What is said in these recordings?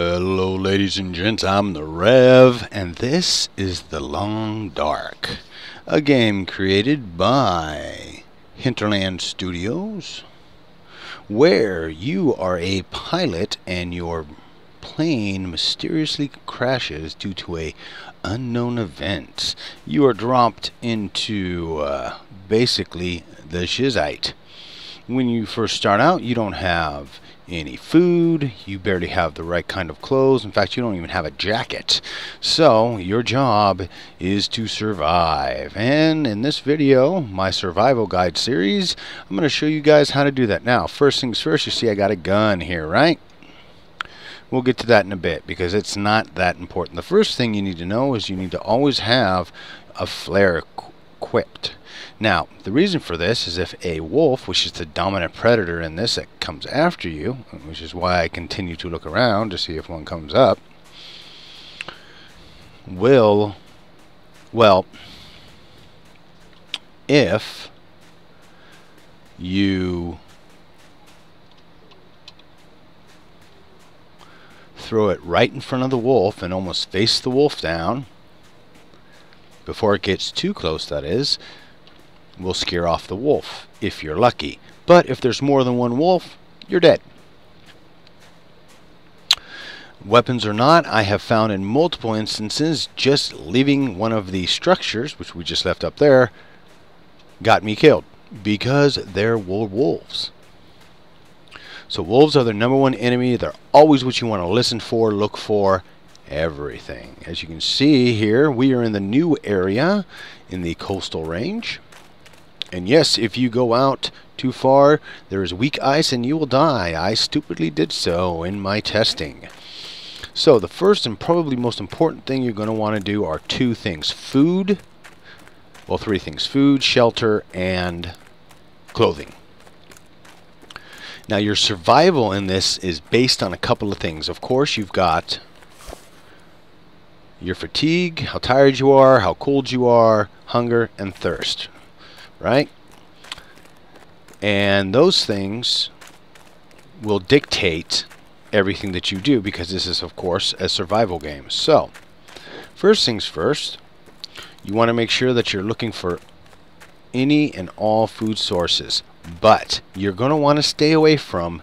Hello ladies and gents, I'm the Rev, and this is The Long Dark, a game created by Hinterland Studios, where you are a pilot and your plane mysteriously crashes due to a unknown event. You are dropped into basically the shizite. When you first start out, you don't have any food, you barely have the right kind of clothes. In fact, you don't even have a jacket. So your job is to survive. And in this video, my survival guide series, I'm going to show you guys how to do that. Now, first things first, you see I got a gun here, right? We'll get to that in a bit because it's not that important. The first thing you need to know is you need to always have a flare equipped. Now, the reason for this is if a wolf, which is the dominant predator in this that comes after you, which is why I continue to look around to see if one comes up, well, if you throw it right in front of the wolf and almost face the wolf down, before it gets too close, that is, will scare off the wolf, if you're lucky. But if there's more than one wolf, you're dead. Weapons or not, I have found in multiple instances just leaving one of the structures, which we just left up there, got me killed because there were wolves. So wolves are the #1 enemy. They're always what you want to listen for, look for, everything. As you can see here, we are in the new area in the coastal range. And yes, if you go out too far, there is weak ice and you will die. I stupidly did so in my testing. So the first and probably most important thing you're going to want to do are two things. Food, well, three things. Food, shelter, and clothing. Now your survival in this is based on a couple of things. Of course, you've got your fatigue, how tired you are, how cold you are, hunger, and thirst. Right? And those things will dictate everything that you do because this is, of course, a survival game. So, first things first, you want to make sure that you're looking for any and all food sources. But you're going to want to stay away from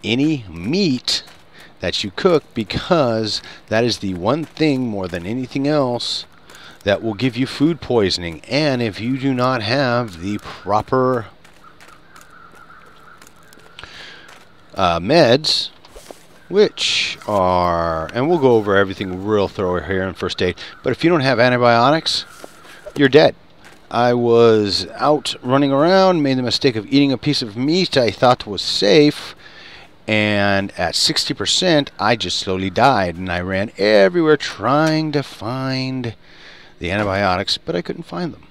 any meat that you cook because that is the one thing more than anything else that will give you food poisoning. And if you do not have the proper meds, which are, and we'll go over everything real thorough here in first aid, but if you don't have antibiotics, you're dead. I was out running around, made the mistake of eating a piece of meat I thought was safe, and at 60% I just slowly died, and I ran everywhere trying to find the antibiotics, but I couldn't find them.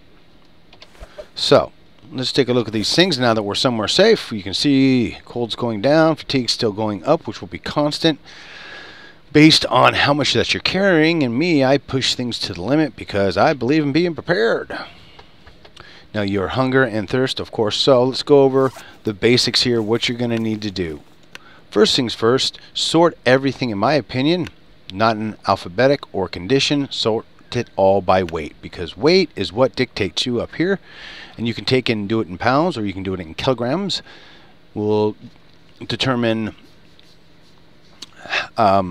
So let's take a look at these things now that we're somewhere safe. You can see cold's going down, fatigue's still going up, which will be constant based on how much that you're carrying. And me, I push things to the limit because I believe in being prepared. Now your hunger and thirst, of course. So let's go over the basics here, what you're going to need to do. First things first, sort everything, in my opinion, not in alphabetic or condition, sort it all by weight, because weight is what dictates you up here. And you can take and do it in pounds or you can do it in kilograms. Will determine how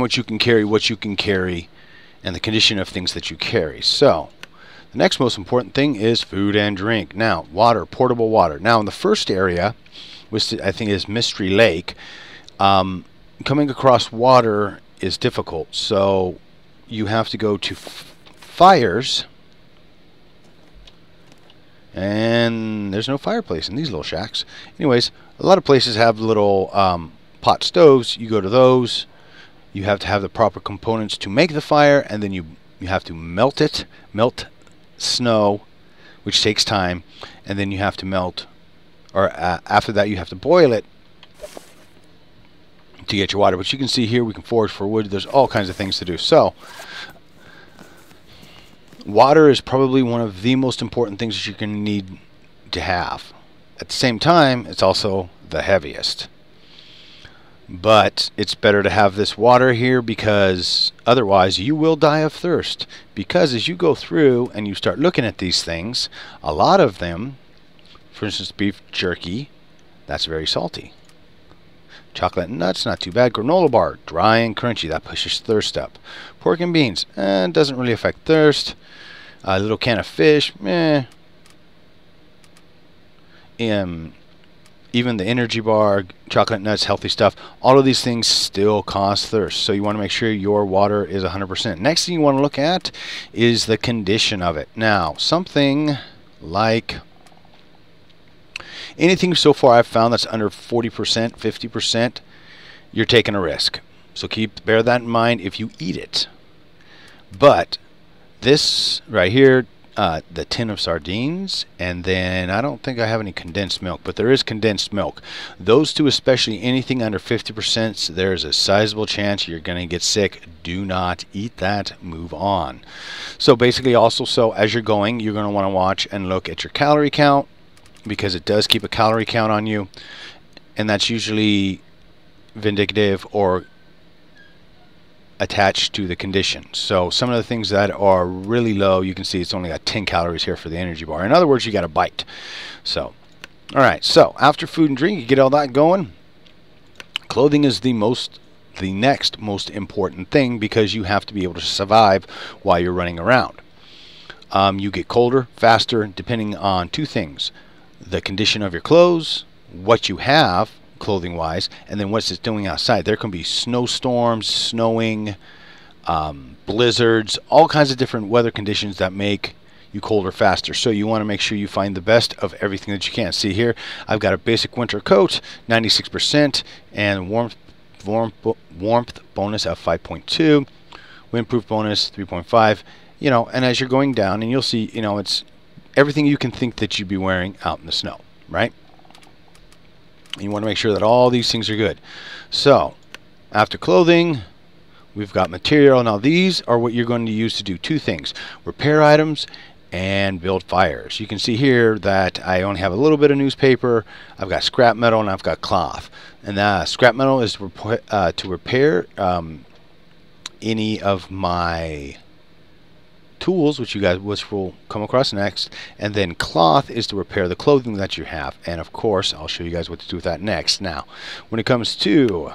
much you can carry, what you can carry, and the condition of things that you carry. So the next most important thing is food and drink. Now, water, portable water. Now in the first area, which I think is Mystery Lake, coming across water is difficult. So you have to go to fires, and there's no fireplace in these little shacks. Anyways, a lot of places have little pot stoves. You go to those. You have to have the proper components to make the fire, and then you have to melt it, melt snow, which takes time, and then you have to melt, or after that you have to boil it to get your water. But you can see here we can forage for wood. There's all kinds of things to do. So water is probably one of the most important things that you're going to need to have. At the same time, it's also the heaviest. But it's better to have this water here because otherwise you will die of thirst. Because as you go through and you start looking at these things, a lot of them, for instance, beef jerky, that's very salty. Chocolate and nuts, not too bad. Granola bar, dry and crunchy, that pushes thirst up. Pork and beans, doesn't really affect thirst. A little can of fish, even the energy bar, chocolate nuts, healthy stuff, all of these things still cause thirst. So you want to make sure your water is 100%. Next thing you want to look at is the condition of it. Now, something like anything so far I've found that's under 40%, 50%, you're taking a risk. So bear that in mind if you eat it. But this right here, the tin of sardines, and then I don't think I have any condensed milk, but there is condensed milk. Those two, especially anything under 50%, there's a sizable chance you're going to get sick. Do not eat that. Move on. So basically also, so as you're going, you're going to want to watch and look at your calorie count, because it does keep a calorie count on you, and that's usually vindicative or attached to the condition. So some of the things that are really low, you can see it's only got 10 calories here for the energy bar. In other words, you got a bite. So, all right. So after food and drink, you get all that going. Clothing is the next most important thing, because you have to be able to survive while you're running around. You get colder, faster, depending on two things: the condition of your clothes, what you have clothing wise, and then what's it doing outside. There can be snowstorms, snowing, blizzards, all kinds of different weather conditions that make you colder faster. So you want to make sure you find the best of everything that you can. See here, I've got a basic winter coat, 96%, and warmth bonus of 5.2, windproof bonus 3.5. You know, and as you're going down, and you'll see, you know, it's everything you can think that you'd be wearing out in the snow, right? You want to make sure that all these things are good. So after clothing, we've got material. Now these are what you're going to use to do two things: repair items and build fires. You can see here that I only have a little bit of newspaper, I've got scrap metal, and I've got cloth. And scrap metal is to repair any of my tools, which will come across next, and then cloth is to repair the clothing that you have. And of course, I'll show you guys what to do with that next. Now, when it comes to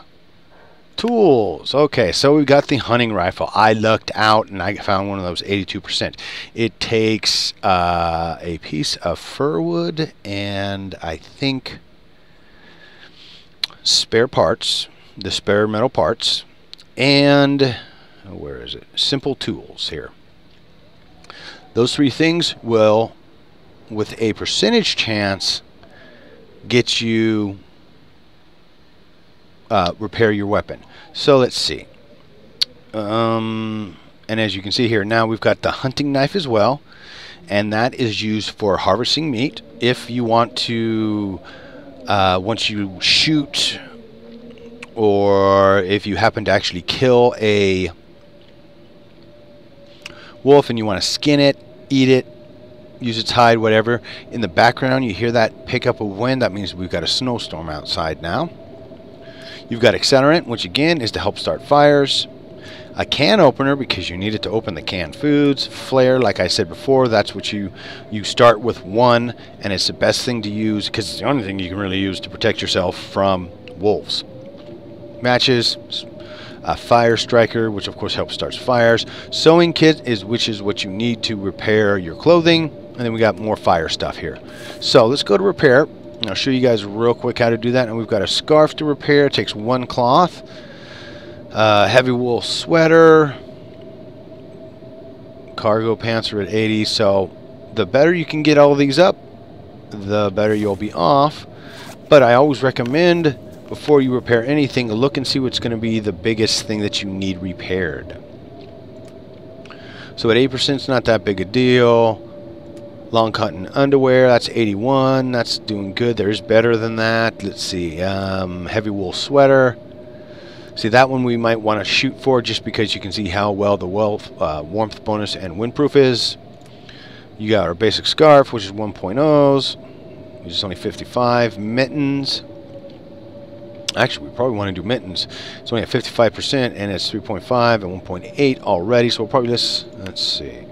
tools, okay, so we've got the hunting rifle. I looked out and I found one of those 82%. It takes a piece of fir wood and I think spare parts, the spare metal parts, and where is it? Simple tools here. Those three things will, with a percentage chance, get you repair your weapon. So let's see. And as you can see here, now we've got the hunting knife as well, and that is used for harvesting meat. If you want to, once you shoot, or if you happen to actually kill a wolf and you want to skin it, eat it, use its hide, whatever. In the background you hear that pickup of wind. That means we've got a snowstorm outside now. You've got accelerant, which again is to help start fires. A can opener, because you need it to open the canned foods. Flare, like I said before, that's what you start with one, and it's the best thing to use because it's the only thing you can really use to protect yourself from wolves. Matches, a fire striker, which of course helps start fires. Sewing kit which is what you need to repair your clothing, and then we got more fire stuff here. So let's go to repair. I'll show you guys real quick how to do that. And we've got a scarf to repair. It takes one cloth. Heavy wool sweater. Cargo pants are at 80. So the better you can get all of these up, the better you'll be off. But I always recommend, before you repair anything, look and see what's going to be the biggest thing that you need repaired. So at 8%, it's not that big a deal. Long cotton underwear, that's 81. That's doing good. There's better than that. Let's see. Heavy wool sweater. See, that one we might want to shoot for, just because you can see how well the warmth bonus and windproof is. You got our basic scarf, which is 1.0s, which is only 55. Mittens. Actually, we probably want to do mittens. It's only at 55%, and it's 3.5 and 1.8 already, so we'll probably let's see.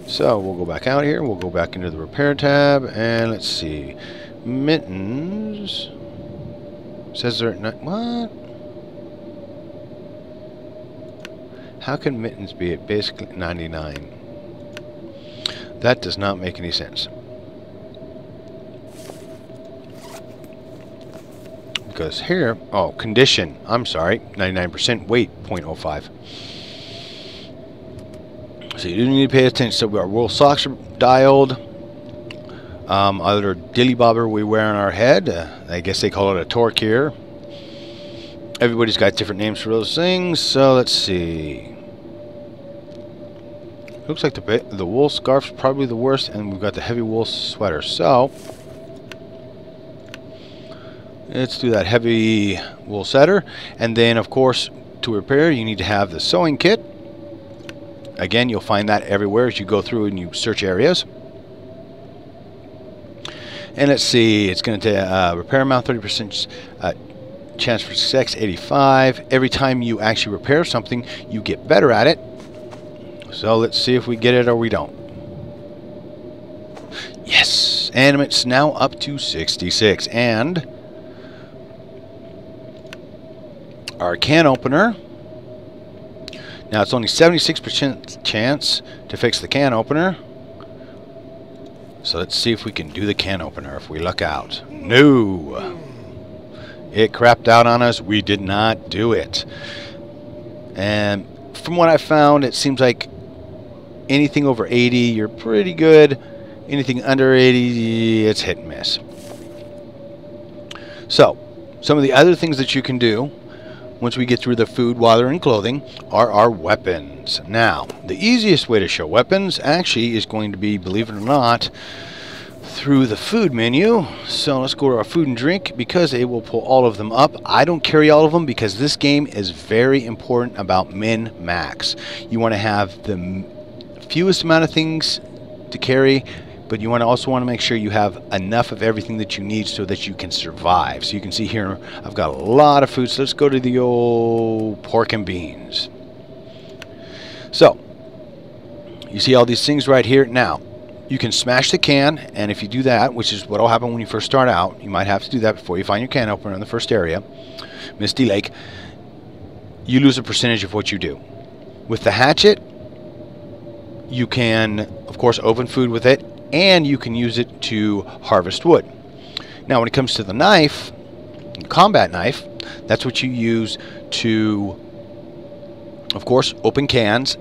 So we'll go back out here. We'll go back into the repair tab, and let's see. Mittens. Says they're at what? How can mittens be at basically 99? That does not make any sense. Because here, oh, condition, I'm sorry, 99%, weight, 0.05. So you do need to pay attention. So our wool socks are dialed. Other dilly bobber we wear on our head. I guess they call it a torque here. Everybody's got different names for those things. So let's see. Looks like the wool scarf's probably the worst, and we've got the heavy wool sweater. So let's do that heavy wool setter. And then, of course, to repair, you need to have the sewing kit. Again, you'll find that everywhere as you go through and you search areas. And let's see, it's going to repair amount 30%, chance for success 85. Every time you actually repair something, you get better at it. So let's see if we get it or we don't. Yes, and it's now up to 66. And our can opener. Now it's only 76% chance to fix the can opener. So let's see if we can do the can opener if we luck out. No! It crapped out on us. We did not do it. And from what I found, it seems like anything over 80, you're pretty good. Anything under 80, it's hit and miss. So, some of the other things that you can do once we get through the food, water, and clothing are our weapons. Now, the easiest way to show weapons actually is going to be, believe it or not, through the food menu. So let's go to our food and drink because it will pull all of them up. I don't carry all of them because this game is very important about min-max. You want to have the fewest amount of things to carry, but you also want to make sure you have enough of everything that you need so that you can survive. So you can see here I've got a lot of food. So let's go to the old pork and beans. So you see all these things right here. Now you can smash the can, and if you do that, which is what will happen when you first start out, you might have to do that before you find your can opener in the first area, Misty Lake, you lose a percentage of what you do. With the hatchet, you can of course open food with it, and you can use it to harvest wood. Now when it comes to the knife, combat knife, that's what you use to, of course, open cans.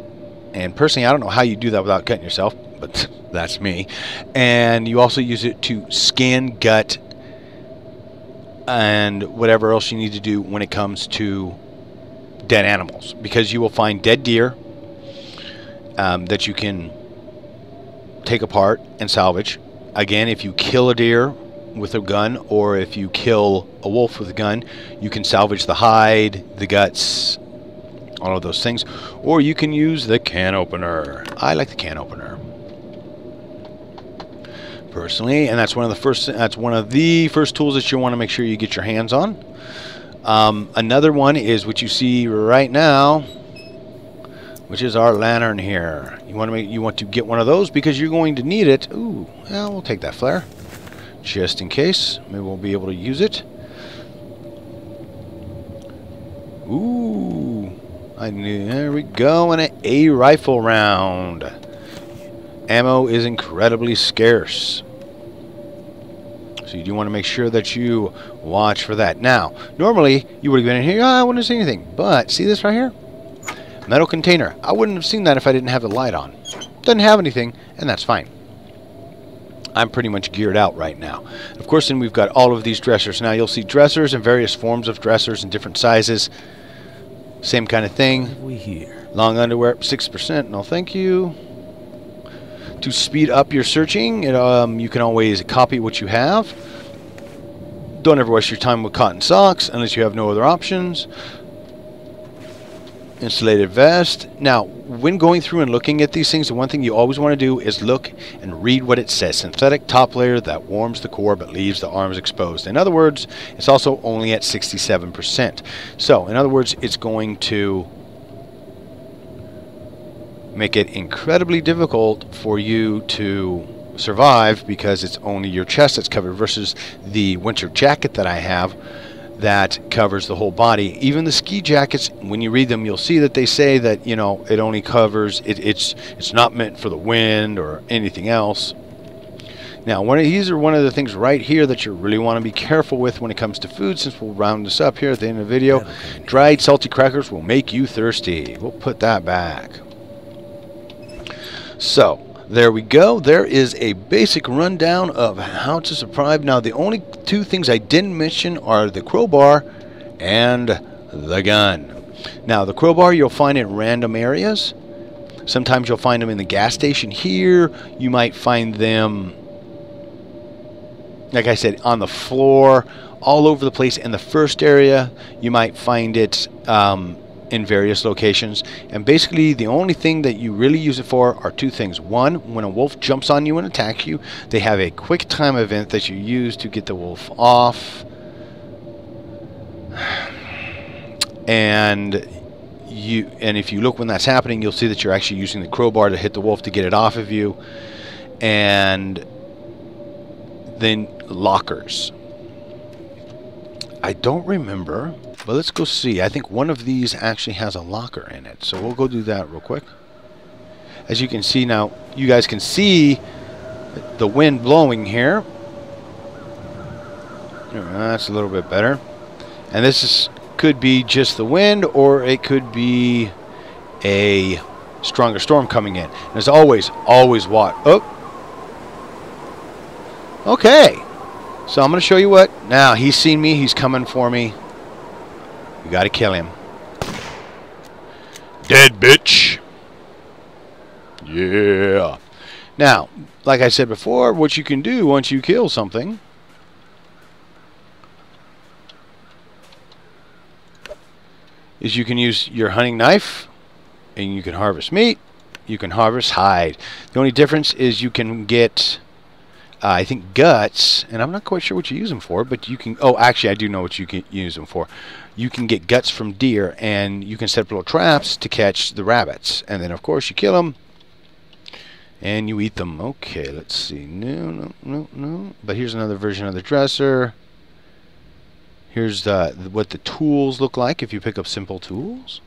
And personally, I don't know how you do that without cutting yourself, but that's me. And you also use it to skin, gut, and whatever else you need to do when it comes to dead animals, because you will find dead deer that you can take apart and salvage. Again, if you kill a deer with a gun, or if you kill a wolf with a gun, you can salvage the hide, the guts, all of those things. Or you can use the can opener. I like the can opener personally, and that's one of the first tools that you want to make sure you get your hands on. Another one is what you see right now, which is our lantern here. You want to get one of those because you're going to need it. Ooh, yeah, we'll take that flare just in case. Maybe we'll be able to use it. Ooh, there we go, and an A rifle round. Ammo is incredibly scarce, so you do want to make sure that you watch for that. Now, normally you would have been in here, I wouldn't have seen anything, but see this right here? Metal container. I wouldn't have seen that if I didn't have the light on. Doesn't have anything, and that's fine. I'm pretty much geared out right now. Of course, then we've got all of these dressers. Now, you'll see dressers and various forms of dressers in different sizes. Same kind of thing. We here. Long underwear, 6%. No, thank you. To speed up your searching, you can always copy what you have. Don't ever waste your time with cotton socks unless you have no other options. Insulated vest. Now, when going through and looking at these things, the one thing you always want to do is look and read what it says. Synthetic top layer that warms the core but leaves the arms exposed. In other words, it's also only at 67%. So, in other words, it's going to make it incredibly difficult for you to survive because it's only your chest that's covered versus the winter jacket that I have that covers the whole body. Even the ski jackets, when you read them, you'll see that they say that, you know, it only covers, it's not meant for the wind or anything else. Now, these are one of the things right here that you really want to be careful with when it comes to food, since we'll round this up here at the end of the video. Dried salty crackers will make you thirsty. We'll put that back. So, there we go. There is a basic rundown of how to survive. Now, the only two things I didn't mention are the crowbar and the gun. Now, the crowbar you'll find in random areas. Sometimes you'll find them in the gas station here. You might find them, like I said, on the floor, all over the place. In the first area, you might find it in various locations. And basically the only thing that you really use it for are two things. One, when a wolf jumps on you and attacks you, they have a quick time event that you use to get the wolf off. And if you look when that's happening, you'll see that you're actually using the crowbar to hit the wolf to get it off of you. And then lockers. I don't remember, but let's go see. I think one of these actually has a locker in it. So we'll go do that real quick. As you can see now, you guys can see the wind blowing here. That's a little bit better. And this could be just the wind, or it could be a stronger storm coming in. And as always watch. Oh. Okay. So I'm going to show you what. Now, he's seen me. He's coming for me. We got to kill him. Dead bitch. Yeah. Now, like I said before, what you can do once you kill something is you can use your hunting knife and you can harvest meat. You can harvest hide. The only difference is you can get I think guts, and I'm not quite sure what you use them for, but you can, oh, actually I do know what you can use them for. You can get guts from deer, and you can set up little traps to catch the rabbits. And then, of course, you kill them, and you eat them. Okay, let's see. No. But here's another version of the dresser. Here's what the tools look like if you pick up simple tools.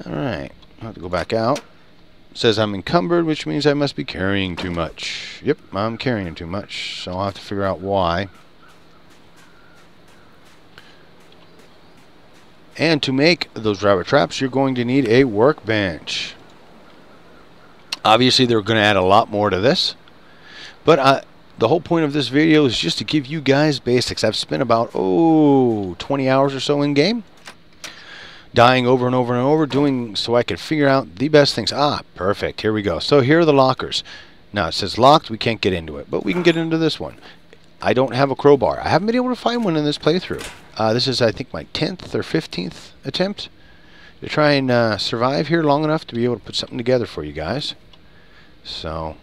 Alright, I'll have to go back out. Says I'm encumbered, which means I must be carrying too much. Yep, I'm carrying too much, so I'll have to figure out why. And to make those rabbit traps, you're going to need a workbench. Obviously, they're going to add a lot more to this, but the whole point of this video is just to give you guys basics. I've spent about 20 hours or so in game, dying over and over and over, doing so I could figure out the best things. Ah, perfect. Here we go. So here are the lockers. Now it says locked. We can't get into it, but we can get into this one. I don't have a crowbar. I haven't been able to find one in this playthrough. This is, I think, my 10th or 15th attempt to try and survive here long enough to be able to put something together for you guys. So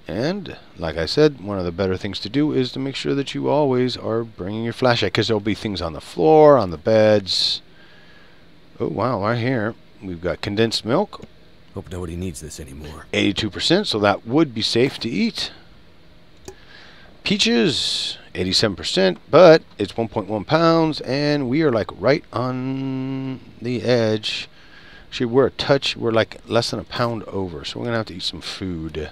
and, like I said, one of the better things to do is to make sure that you always are bringing your flashlight, because there'll be things on the floor, on the beds. Oh, wow, right here. We've got condensed milk. Hope nobody needs this anymore. 82%, so that would be safe to eat. Peaches, 87%, but it's 1.1 pounds, and we are like right on the edge. Actually, we're like less than a pound over, so we're going to have to eat some food.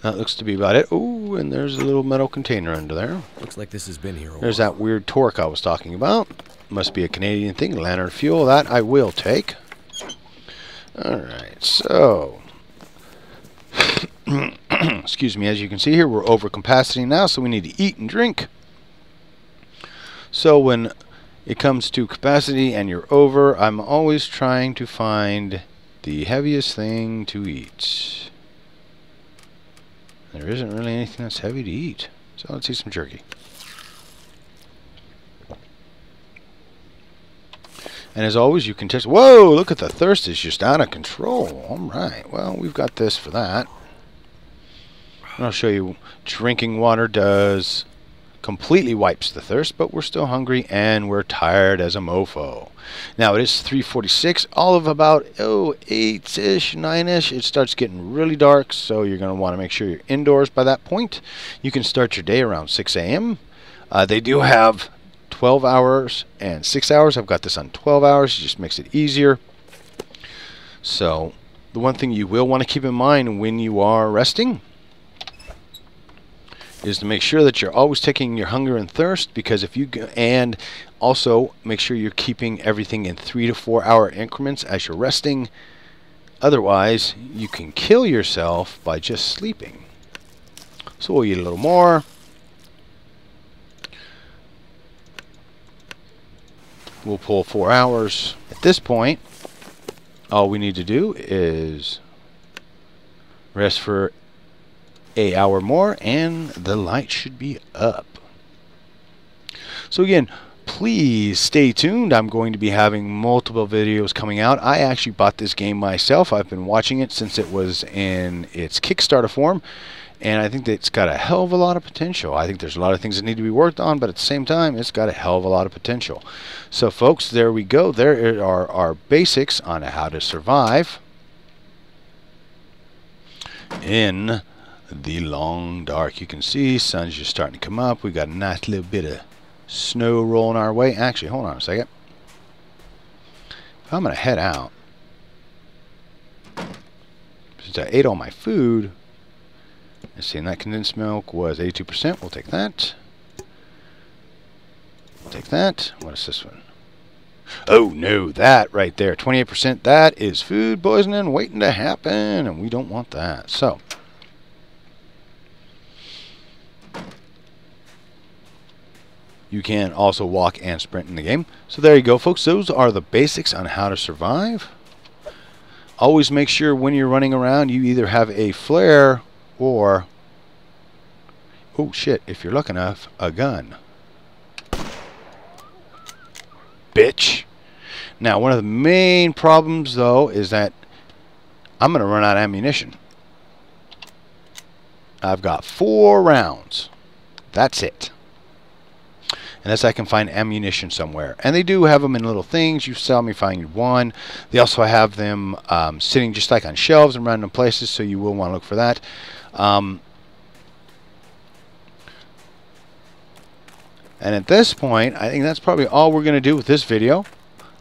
That looks to be about it. Oh, and there's a little metal container under there. Looks like this has been here a while. There's that weird torque I was talking about. Must be a Canadian thing. Lantern fuel. That I will take. Alright, so excuse me, as you can see here, we're over capacity now, so we need to eat and drink. So when it comes to capacity and you're over, I'm always trying to find the heaviest thing to eat. There isn't really anything that's heavy to eat. So let's eat some jerky. And as always, you can test. Whoa, look at the thirst is just out of control. All right, well, we've got this for that. And I'll show you drinking water does completely wipes the thirst, but we're still hungry and we're tired as a mofo. Now it is 3:46, all of about 8-ish, 9-ish. It starts getting really dark, so you're going to want to make sure you're indoors by that point. You can start your day around 6 a.m. They do have 12 hours and 6 hours. I've got this on 12 hours. It just makes it easier. So the one thing you will want to keep in mind when you are resting is to make sure that you're always taking your hunger and thirst, because if you and also make sure you're keeping everything in 3 to 4 hour increments as you're resting. Otherwise, you can kill yourself by just sleeping. So we'll eat a little more. We'll pull 4 hours. At this point, all we need to do is rest for an hour more and the light should be up. So again, please stay tuned. I'm going to be having multiple videos coming out. I actually bought this game myself. I've been watching it since it was in its Kickstarter form, and I think that it's got a hell of a lot of potential. I think there's a lot of things that need to be worked on, but at the same time, it's got a hell of a lot of potential. So folks, there we go. There are our basics on how to survive in the long dark. You can see sun's just starting to come up. We got a nice little bit of snow rolling our way. Actually, hold on a second. If I'm going to head out, since I ate all my food, let's see, and that condensed milk was 82%. We'll take that. We'll take that. What is this one? Oh no, that right there, 28%. That is food poisoning waiting to happen, and we don't want that. So you can also walk and sprint in the game. So there you go, folks. Those are the basics on how to survive. Always make sure when you're running around, you either have a flare or, oh shit, if you're lucky enough, a gun. Bitch. Now, one of the main problems, though, is that I'm going to run out of ammunition. I've got 4 rounds. That's it. Unless I can find ammunition somewhere. And they do have them in little things. You saw me find one. They also have them sitting just like on shelves in random places, so you will want to look for that. And at this point, I think that's probably all we're going to do with this video.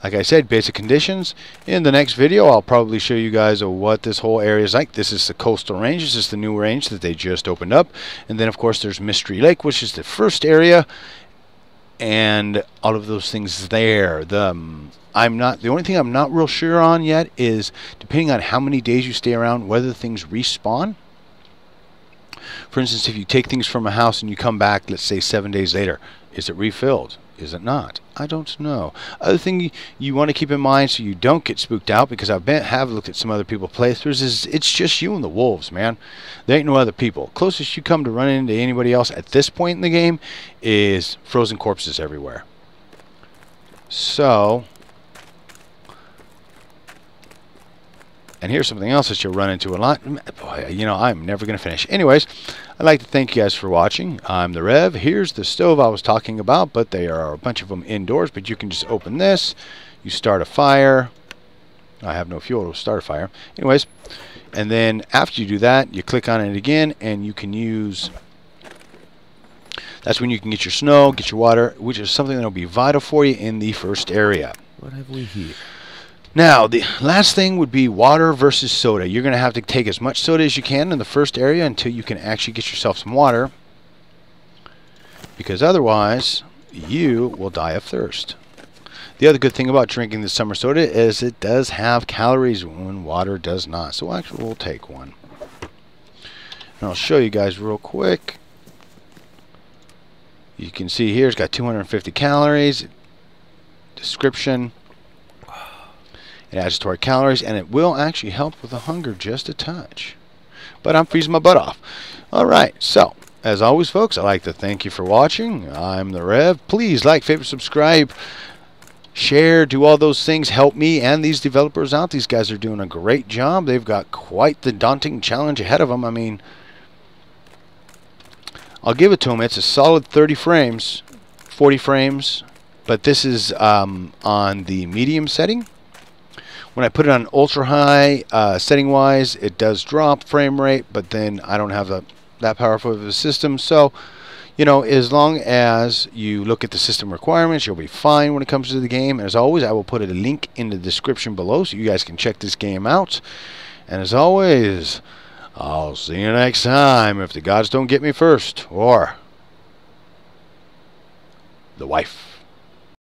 Like I said, basic conditions. In the next video, I'll probably show you guys what this whole area is like. This is the coastal range. This is the new range that they just opened up. And then, of course, there's Mystery Lake, which is the first area. And all of those things there. The only thing I'm not real sure on yet is, depending on how many days you stay around, whether things respawn. For instance, if you take things from a house and you come back, let's say 7 days later, is it refilled? Is it not? I don't know. Other thing you want to keep in mind so you don't get spooked out, because I have looked at some other people playthroughs, is it's just you and the wolves, man. There ain't no other people. Closest you come to running into anybody else at this point in the game is frozen corpses everywhere. So, and here's something else that you'll run into a lot. Boy, you know, I'm never going to finish. Anyways, I'd like to thank you guys for watching. I'm the Rev. Here's the stove I was talking about, but there are a bunch of them indoors. But you can just open this. You start a fire. I have no fuel to start a fire. Anyways, and then after you do that, you click on it again, and you can use... That's when you can get your snow, get your water, which is something that will be vital for you in the first area. What have we here? Now, the last thing would be water versus soda. You're going to have to take as much soda as you can in the first area until you can actually get yourself some water, because otherwise you will die of thirst. The other good thing about drinking the summer soda is it does have calories when water does not. So actually we'll take one. And I'll show you guys real quick. You can see here it's got 250 calories. Description. It adds to our calories, and it will actually help with the hunger just a touch. but I'm freezing my butt off. Alright, so, as always, folks, I'd like to thank you for watching. I'm the Rev. Please like, favorite, subscribe, share, do all those things. Help me and these developers out. These guys are doing a great job. They've got quite the daunting challenge ahead of them. I mean, I'll give it to them. It's a solid 30 frames, 40 frames, but this is on the medium setting. When I put it on ultra high setting wise, it does drop frame rate, but then I don't have that powerful of a system. So, you know, as long as you look at the system requirements, you'll be fine when it comes to the game. And as always, I will put a link in the description below so you guys can check this game out. And as always, I'll see you next time if the gods don't get me first, or the wife.